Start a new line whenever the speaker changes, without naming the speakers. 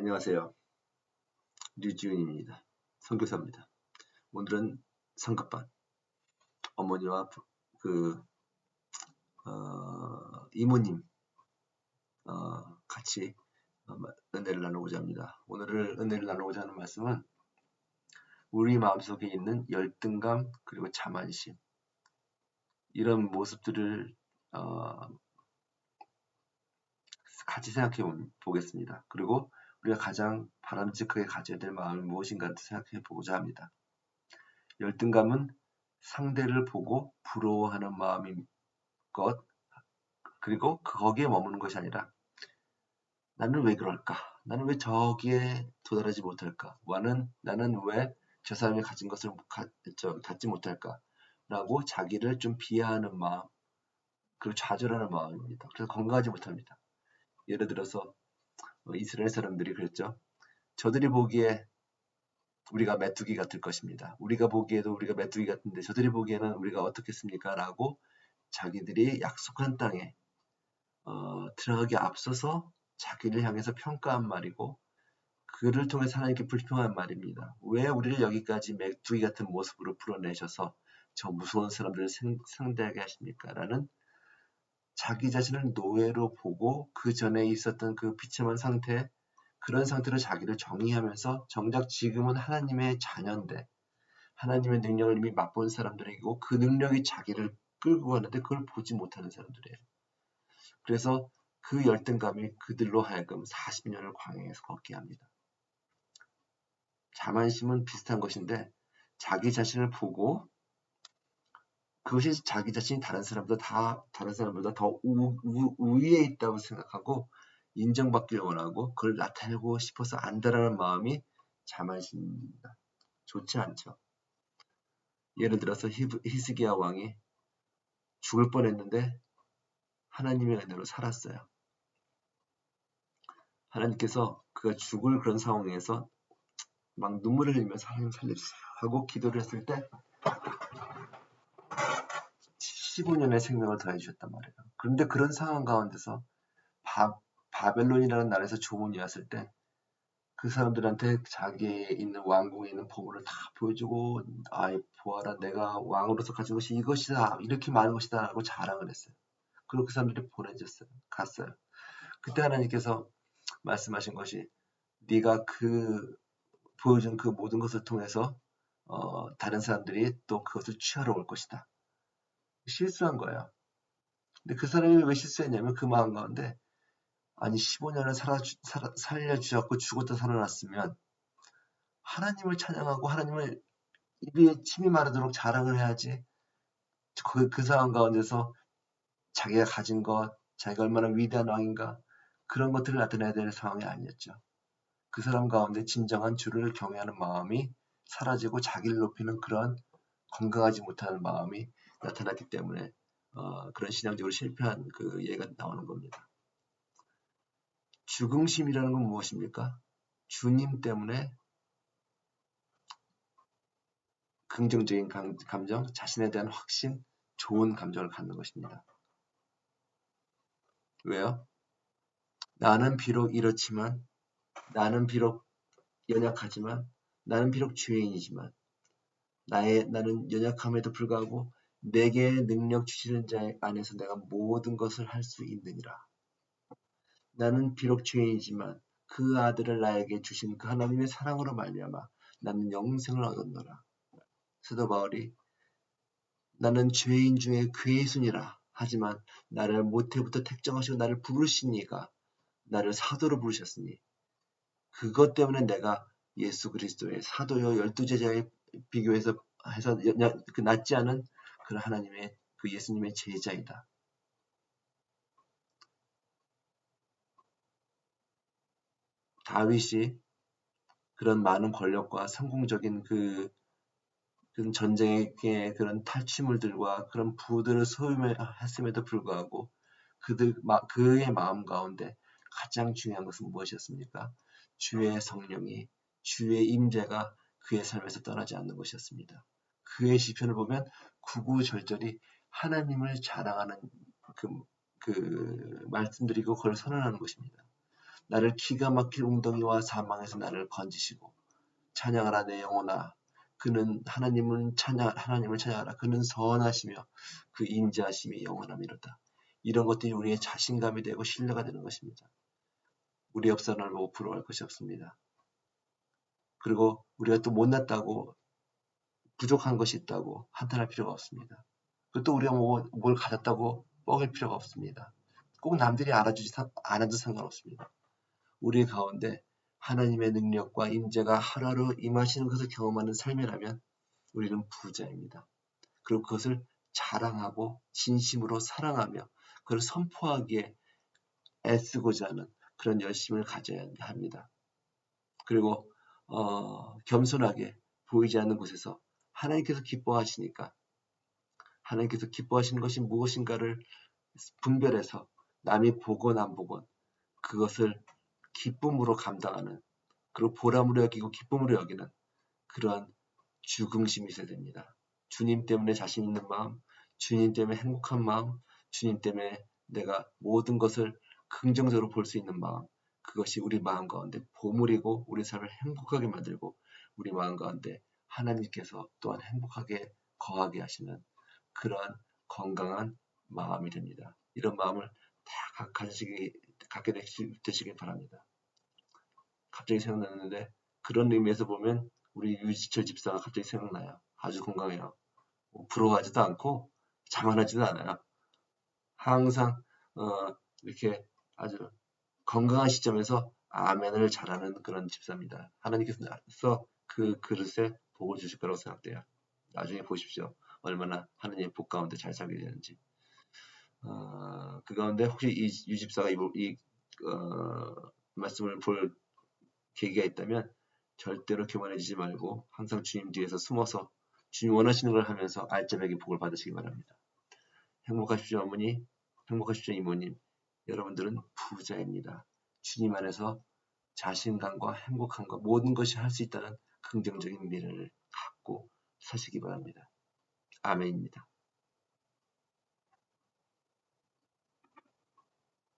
안녕하세요. 류지훈입니다. 선교사입니다. 오늘은 성급반 어머니와 이모님 같이 은혜를 나누고자 합니다. 오늘 은혜를 나누고자 하는 말씀은 우리 마음속에 있는 열등감 그리고 자만심 이런 모습들을 같이 생각해 보겠습니다. 그리고 우리가 가장 바람직하게 가져야 될 마음이 무엇인가 생각해 보고자 합니다. 열등감은 상대를 보고 부러워하는 마음인 것, 그리고 거기에 머무는 것이 아니라 나는 왜 그럴까? 나는 왜 저기에 도달하지 못할까? 나는 왜 저 사람이 가진 것을 갖지 못할까? 라고 자기를 좀 비하하는 마음, 그리고 좌절하는 마음입니다. 그래서 건강하지 못합니다. 예를 들어서 이스라엘 사람들이 그랬죠. 저들이 보기에 우리가 메뚜기 같을 것입니다. 우리가 보기에도 우리가 메뚜기 같은데 저들이 보기에는 우리가 어떻겠습니까? 라고 자기들이 약속한 땅에 들어가기 앞서서 자기를 향해서 평가한 말이고 그를 통해서 하나님께 불평한 말입니다. 왜 우리를 여기까지 메뚜기 같은 모습으로 풀어내셔서 저 무서운 사람들을 상대하게 하십니까? 라는 자기 자신을 노예로 보고 그 전에 있었던 그 비참한 상태, 그런 상태로 자기를 정의하면서 정작 지금은 하나님의 자녀인데 하나님의 능력을 이미 맛본 사람들이고 그 능력이 자기를 끌고 가는데 그걸 보지 못하는 사람들이에요. 그래서 그 열등감이 그들로 하여금 40년을 광야에서 걷게 합니다. 자만심은 비슷한 것인데 자기 자신을 보고 그것이 자기 자신이 다른 사람보다 더 우위에 있다고 생각하고 인정받기를 원하고 그걸 나타내고 싶어서 안다라는 마음이 자만심입니다. 좋지 않죠. 예를 들어서 히스기야 왕이 죽을 뻔했는데 하나님의 은혜로 살았어요. 하나님께서 그가 죽을 그런 상황에서 막 눈물을 흘리면서 하나님 살려주세요 하고 기도를 했을 때 15년의 생명을 더해 주셨단 말이에요. 그런데 그런 상황 가운데서 바벨론이라는 나라에서 조문이 왔을 때 그 사람들한테 자기의 있는 왕궁에 있는 보물을 다 보여주고 보아라 내가 왕으로서 가진 것이 이것이다 이렇게 많은 것이다 라고 자랑을 했어요. 그리고 그 사람들이 갔어요. 그때 하나님께서 말씀하신 것이 네가 보여준 그 모든 것을 통해서 다른 사람들이 또 그것을 취하러 올 것이다. 실수한 거예요. 근데 그 사람이 왜 실수했냐면 그 마음 가운데 아니 15년을 살려주셨고 죽었다 살아났으면 하나님을 찬양하고 하나님을 입에 침이 마르도록 자랑을 해야지 그 상황 가운데서 자기가 가진 것, 자기가 얼마나 위대한 왕인가 그런 것들을 나타내야 될 상황이 아니었죠. 그 사람 가운데 진정한 주를 경외하는 마음이 사라지고 자기를 높이는 그런 건강하지 못하는 마음이 나타났기 때문에 그런 신앙적으로 실패한 그 예가 나오는 겁니다. 죽음심이라는 건 무엇입니까? 주님 때문에 긍정적인 감정, 자신에 대한 확신, 좋은 감정을 갖는 것입니다. 왜요? 나는 비록 이렇지만, 나는 비록 연약하지만, 나는 비록 죄인이지만, 나는 연약함에도 불구하고 내게 능력 주시는 자 안에서 내가 모든 것을 할 수 있느니라. 나는 비록 죄인이지만 그 아들을 나에게 주신 그 하나님의 사랑으로 말미암아 나는 영생을 얻었노라. 사도 바울이 나는 죄인 중에 괴순이라 하지만 나를 모태부터 택정하시고 나를 부르신 이가 나를 사도로 부르셨으니 그것 때문에 내가 예수 그리스도의 사도요 12제자에 비교해서 그 낫지 않은 그런 하나님의 그 예수님의 제자이다. 다윗이 그런 많은 권력과 성공적인 그런 전쟁의 그런 탈취물들과 그런 부들을 소유했음에도 불구하고 그의 마음 가운데 가장 중요한 것은 무엇이었습니까? 주의 성령이 주의 임재가 그의 삶에서 떠나지 않는 것이었습니다. 그의 시편을 보면 구구절절히 하나님을 자랑하는 그 말씀드리고 그걸 선언하는 것입니다. 나를 기가 막힐 웅덩이와 사망에서 나를 건지시고 찬양하라 내 영혼아 그는 하나님을 찬양하라 그는 선하시며 그 인자하심이 영원함이로다. 이런 것들이 우리의 자신감이 되고 신뢰가 되는 것입니다. 우리 옆 사람을 보고 부러워할 것이 없습니다. 그리고 우리가 또 못났다고 부족한 것이 있다고 한탄할 필요가 없습니다. 또 우리가 뭘 가졌다고 뻐길 필요가 없습니다. 꼭 남들이 알아도 상관없습니다. 우리 가운데 하나님의 능력과 임재가 하루하루 임하시는 것을 경험하는 삶이라면 우리는 부자입니다. 그리고 그것을 자랑하고 진심으로 사랑하며 그걸 선포하기에 애쓰고자 하는 그런 열심을 가져야 합니다. 그리고 겸손하게 보이지 않는 곳에서 하나님께서 기뻐하시니까 하나님께서 기뻐하시는 것이 무엇인가를 분별해서 남이 보건 안 보건 그것을 기쁨으로 감당하는 그리고 보람으로 여기고 기쁨으로 여기는 그러한 주긍심이 있어야 됩니다. 주님 때문에 자신 있는 마음, 주님 때문에 행복한 마음, 주님 때문에 내가 모든 것을 긍정적으로 볼 수 있는 마음, 그것이 우리 마음 가운데 보물이고 우리 삶을 행복하게 만들고 우리 마음 가운데 하나님께서 또한 행복하게 거하게 하시는 그러한 건강한 마음이 됩니다. 이런 마음을 다 갖게 되시길 바랍니다. 갑자기 생각났는데 그런 의미에서 보면 우리 유지철 집사가 갑자기 생각나요. 아주 건강해요. 부러워하지도 않고 자만하지도 않아요. 항상 이렇게 아주 건강한 시점에서 아멘을 잘하는 그런 집사입니다. 하나님께서 그 그릇에 복을 주실 거라고 생각돼요. 나중에 보십시오. 얼마나 하나님의 복 가운데 잘 살게 되는지. 그 가운데 혹시 이 집사가 이 말씀을 볼 계기가 있다면 절대로 교만해지지 말고 항상 주님 뒤에서 숨어서 주님 원하시는 걸 하면서 알짜배기 복을 받으시기 바랍니다. 행복하십시오 어머니, 행복하십시오 이모님. 여러분들은 부자입니다. 주님 안에서 자신감과 행복함과 모든 것이 할 수 있다는 긍정적인 미래를 갖고 사시기 바랍니다. 아멘입니다.